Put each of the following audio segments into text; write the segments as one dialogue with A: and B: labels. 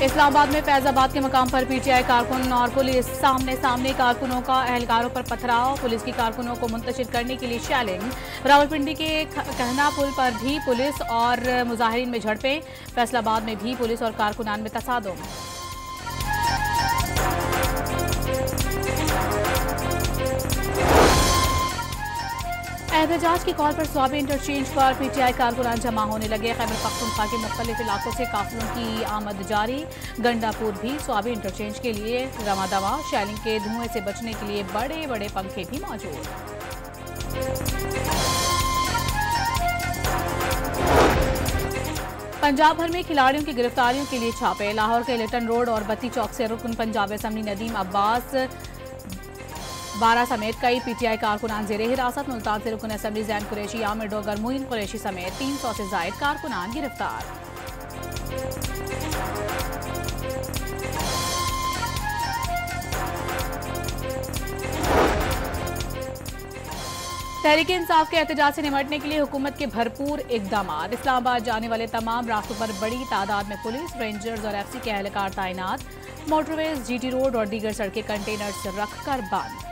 A: इस्लामाबाद में फैजाबाद के मकाम पर पीटीआई कारकुन और पुलिस सामने सामने, कारकुनों का एहलकारों पर पथराव, पुलिस की कारकुनों को मुंतशिर करने के लिए शैलिंग। रावलपिंडी के कहना पुल पर भी पुलिस और मुजाहिरीन में झड़पें, फैसलाबाद में भी पुलिस और कारकुनान में तसादुम। एहतजाज की कॉल पर स्वाबी इंटरचेंज पर पीटीआई कारकुनान जमा होने लगे। खैबर पख्तूनख्वा के मुख्तलिफ इलाकों से काफिलों की आमद जारी। गंडापुर भी स्वाबी इंटरचेंज के लिए रवादवा, शैलिंग के धुएं से बचने के लिए बड़े बड़े पंखे भी मौजूद। पंजाब भर में खिलाड़ियों की गिरफ्तारियों के लिए छापे। लाहौर के लिटन रोड और बत्ती चौक से रुकन पंजाब असम्बली नदीम अब्बास 12 समेत कई पीटीआई कारकुनान जेरे हिरासत। मुल्तान से रुकन असम्बली जैन कुरैशी, आमिर डोगर, मोइन कुरैशी समेत 300 से जायद कारकुनान गिरफ्तार। तहरीक इंसाफ के एहतजाज से निपटने के लिए हुकूमत के भरपूर इकदाम। इस्लामाबाद जाने वाले तमाम रास्तों पर बड़ी तादाद में पुलिस, रेंजर्स और एफसी के एहलकार तैनात। मोटरवेज, जीटी रोड और दीगर सड़कें कंटेनर्स रखकर बंद।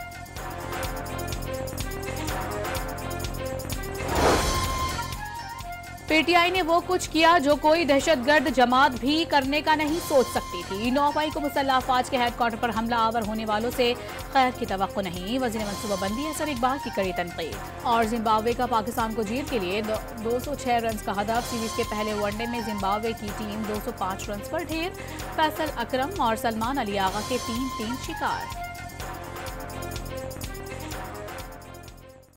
A: पीटीआई ने वो कुछ किया जो कोई दहशतगर्द जमात भी करने का नहीं सोच सकती थी। 9 मई को मुसल्लह अफवाज के हेडक्वार्टर पर हमला आवर होने वालों से खैर की तवक्को नहीं। वज़ीर मनसूबाबंदी अहसन इकबाल की कड़ी तनकीद। और जिम्बाब्वे का पाकिस्तान को जीत के लिए 206 रन का हदफ। सीरीज के पहले वनडे में जिम्बाब्वे की टीम 205 रन पर ढेर। फैसल अकरम और सलमान अली आगा के 3-3 शिकार।